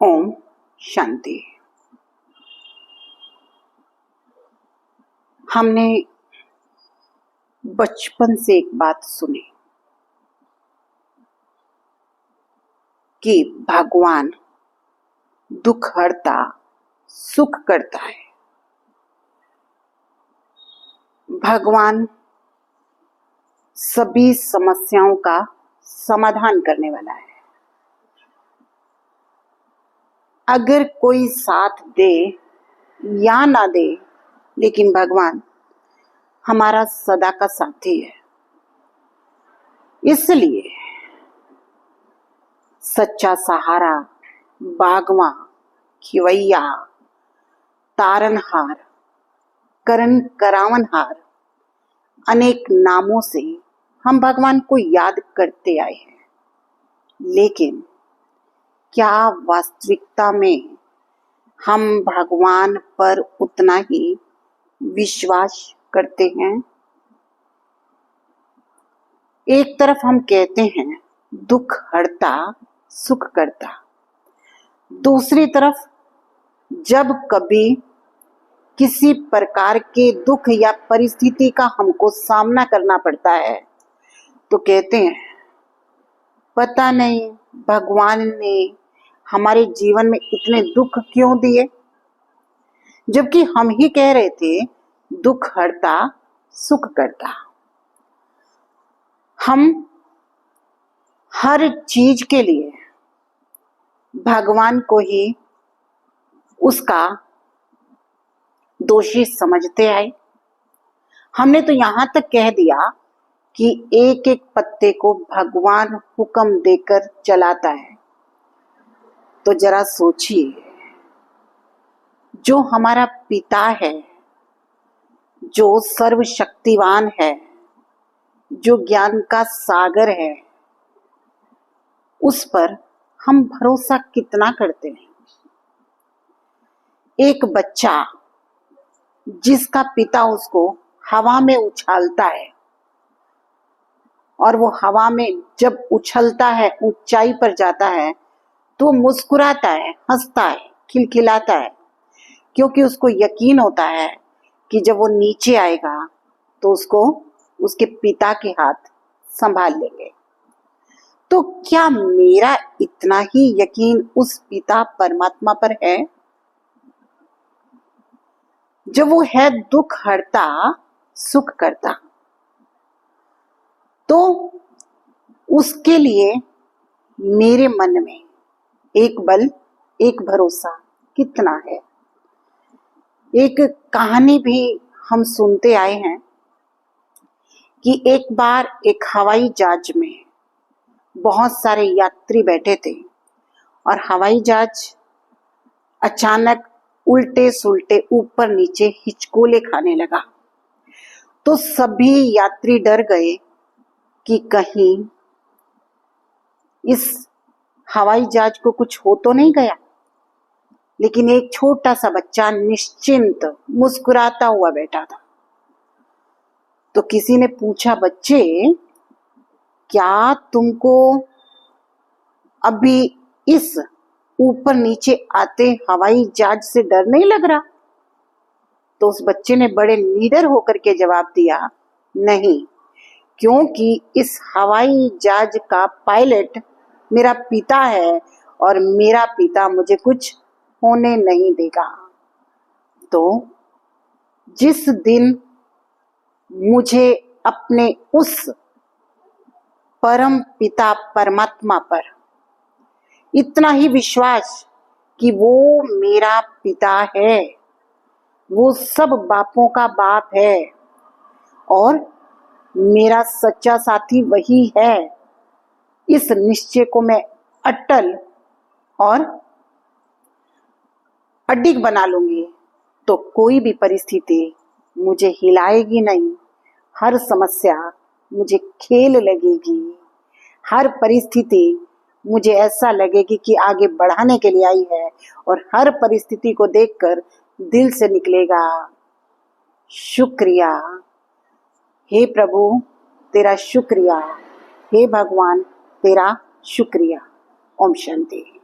ओम शांति। हमने बचपन से एक बात सुनी कि भगवान दुख हरता, सुख करता है। भगवान सभी समस्याओं का समाधान करने वाला है। अगर कोई साथ दे या ना दे, लेकिन भगवान हमारा सदा का साथी है। इसलिए सच्चा सहारा, बागवा, खिवैया, तारनहार, करण करावनहार, अनेक नामों से हम भगवान को याद करते आए हैं। लेकिन क्या वास्तविकता में हम भगवान पर उतना ही विश्वास करते हैं? एक तरफ हम कहते हैं दुख हरता, सुख करता। दूसरी तरफ जब कभी किसी प्रकार के दुख या परिस्थिति का हमको सामना करना पड़ता है तो कहते हैं पता नहीं भगवान ने हमारे जीवन में इतने दुख क्यों दिए, जबकि हम ही कह रहे थे दुख हरता, सुख करता। हम हर चीज के लिए भगवान को ही उसका दोषी समझते आए। हमने तो यहां तक कह दिया कि एक एक पत्ते को भगवान हुक्म देकर चलाता है। तो जरा सोचिए, जो हमारा पिता है, जो सर्वशक्तिवान है, जो ज्ञान का सागर है, उस पर हम भरोसा कितना करते हैं? एक बच्चा जिसका पिता उसको हवा में उछालता है और वो हवा में जब उछलता है, ऊंचाई पर जाता है, तो मुस्कुराता है, हंसता है, खिलखिलाता है, क्योंकि उसको यकीन होता है कि जब वो नीचे आएगा तो उसको उसके पिता के हाथ संभाल लेंगे। तो क्या मेरा इतना ही यकीन उस पिता परमात्मा पर है? जब वो है दुख हरता, सुख करता, तो उसके लिए मेरे मन में एक बल, एक भरोसा कितना है। एक कहानी भी हम सुनते आए हैं कि एक बार एक हवाई जहाज में बहुत सारे यात्री बैठे थे और हवाई जहाज अचानक उल्टे सुल्टे ऊपर नीचे हिचकोले खाने लगा। तो सभी यात्री डर गए कि कहीं इस हवाई जहाज को कुछ हो तो नहीं गया। लेकिन एक छोटा सा बच्चा निश्चिंत मुस्कुराता हुआ बैठा था। तो किसी ने पूछा, बच्चे क्या तुमको अभी इस ऊपर नीचे आते हवाई जहाज से डर नहीं लग रहा? तो उस बच्चे ने बड़े निडर होकर के जवाब दिया, नहीं, क्योंकि इस हवाई जहाज का पायलट मेरा पिता है और मेरा पिता मुझे कुछ होने नहीं देगा। तो जिस दिन मुझे अपने उस परम पिता परमात्मा पर इतना ही विश्वास कि वो मेरा पिता है, वो सब बापों का बाप है और मेरा सच्चा साथी वही है, इस निश्चय को मैं अटल और अडिग बना लूंगी, तो कोई भी परिस्थिति मुझे हिलाएगी नहीं। हर समस्या मुझे खेल लगेगी, हर परिस्थिति मुझे ऐसा लगेगी कि आगे बढ़ाने के लिए आई है, और हर परिस्थिति को देखकर दिल से निकलेगा, शुक्रिया हे प्रभु, तेरा शुक्रिया, हे भगवान, तेरा शुक्रिया। ओम शांति।